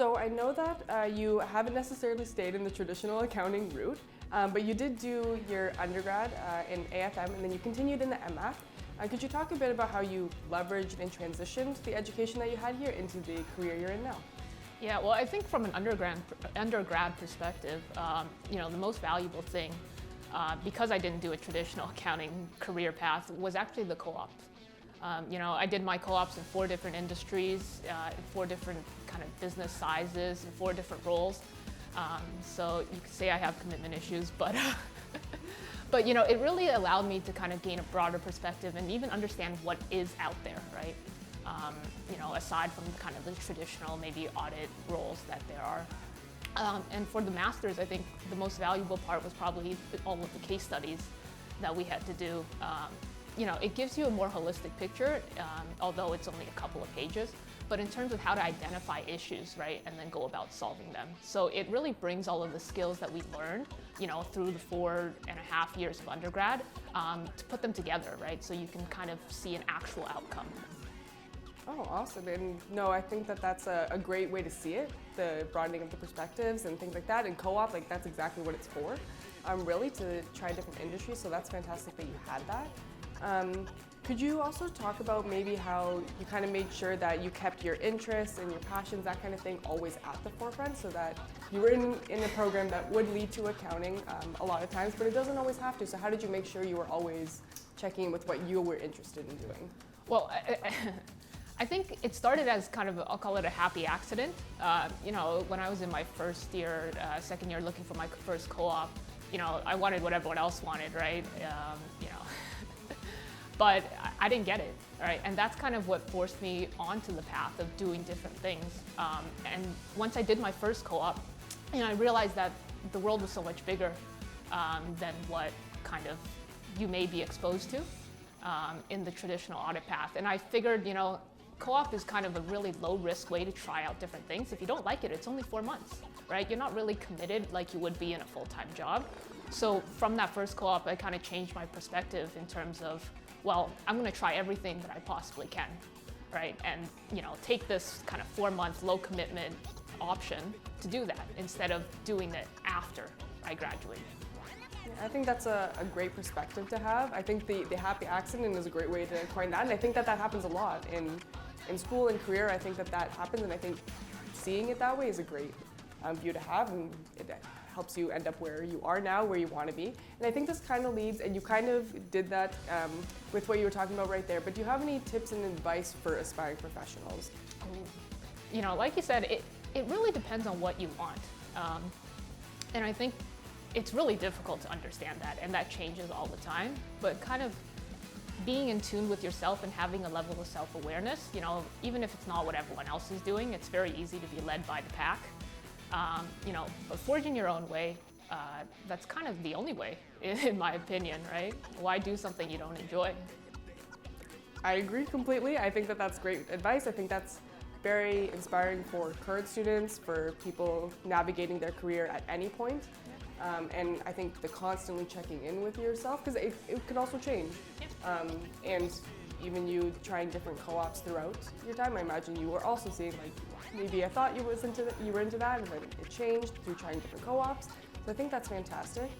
So I know that you haven't necessarily stayed in the traditional accounting route, but you did do your undergrad in AFM and then you continued in the MAcc. Could you talk a bit about how you leveraged and transitioned the education that you had here into the career you're in now? Yeah, well, I think from an undergrad perspective, the most valuable thing, because I didn't do a traditional accounting career path, was actually the co-ops. I did my co-ops in 4 different industries, in 4 different kind of business sizes, in 4 different roles. So you could say I have commitment issues, but but it really allowed me to kind of gain a broader perspective and even understand what is out there, right? Aside from kind of the traditional maybe audit roles that there are. And for the master's, I think the most valuable part was probably all of the case studies that we had to do. It gives you a more holistic picture, although it's only a couple of pages, but in terms of how to identify issues, right, and then go about solving them. So it really brings all of the skills that we learned, through the 4.5 years of undergrad, to put them together, right, so you can kind of see an actual outcome. Oh, awesome. And no, I think that that's a great way to see it, the broadening of the perspectives and things like that. And co-op, that's exactly what it's for, really, to try different industries. So that's fantastic that you had that. Could you also talk about maybe how you kind of made sure that you kept your interests and your passions, that kind of thing, always at the forefront so that you were in a program that would lead to accounting a lot of times, but it doesn't always have to. So how did you make sure you were always checking in with what you were interested in doing? Well, I think it started as kind of, I'll call it a happy accident. When I was in my first year, second year looking for my first co-op, I wanted what everyone else wanted, right? But I didn't get it, right? And that's kind of what forced me onto the path of doing different things. And once I did my first co-op, I realized that the world was so much bigger than what kind of you may be exposed to in the traditional audit path. And I figured, co-op is kind of a really low-risk way to try out different things. If you don't like it, it's only 4 months, right? You're not really committed like you would be in a full-time job. So from that first co-op, I kind of changed my perspective in terms of, well, I'm going to try everything that I possibly can, right? And take this kind of 4-month low-commitment option to do that instead of doing it after I graduate. I think that's a great perspective to have. I think the happy accident is a great way to coin that, and I think that happens a lot in school and career. I think that happens, and I think seeing it that way is a great view to have, and it helps you end up where you are now, where you want to be. And I think this kind of leads, and you kind of did that with what you were talking about right there, but do you have any tips and advice for aspiring professionals? Like you said, it really depends on what you want. And I think it's really difficult to understand that, and that changes all the time, but kind of being in tune with yourself and having a level of self-awareness, even if it's not what everyone else is doing, it's very easy to be led by the pack. But forging your own way, that's kind of the only way, in my opinion, right? Why do something you don't enjoy? I agree completely. I think that that's great advice. I think that's very inspiring for current students, for people navigating their career at any point. And I think the constantly checking in with yourself, because it can also change. And even you trying different co-ops throughout your time, I imagine you were also seeing maybe I thought you were into that, and then it changed through trying different co-ops. So I think that's fantastic.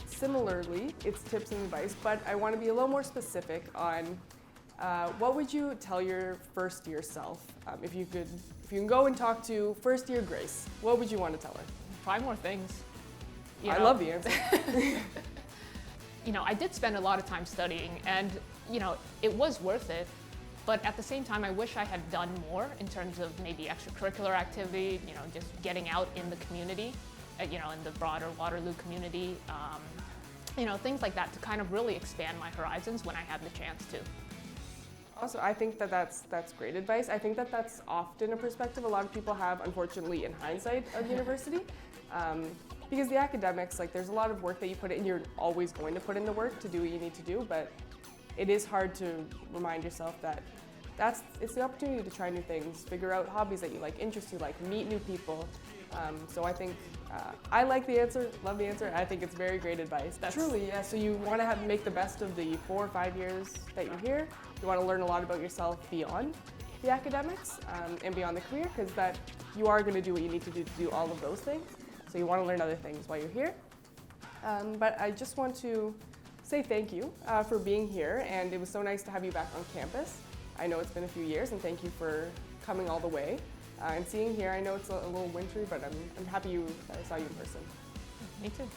Similarly, it's tips and advice, but I want to be a little more specific on what would you tell your first year self if you can go and talk to first year Grace? What would you want to tell her? Try more things. I love the answer. I did spend a lot of time studying, and it was worth it. But at the same time, I wish I had done more in terms of maybe extracurricular activity, just getting out in the community, in the broader Waterloo community, things like that to kind of really expand my horizons when I had the chance to. Also, I think that's great advice. I think that's often a perspective a lot of people have, unfortunately, in hindsight of university. Because the academics, there's a lot of work that you put in. You're always going to put in the work to do what you need to do, but it is hard to remind yourself that it's the opportunity to try new things, figure out hobbies that you like, interests you like, meet new people. So I think I like the answer, love the answer. I think it's very great advice. Truly, yeah. So you want to make the best of the 4 or 5 years that you're here. You want to learn a lot about yourself beyond. the academics and beyond the career, because that you are going to do what you need to do all of those things. So you want to learn other things while you're here. But I just want to say thank you for being here, and it was so nice to have you back on campus. I know it's been a few years, and thank you for coming all the way and seeing here. I know it's a little wintry, but I'm happy I saw you in person. Me too.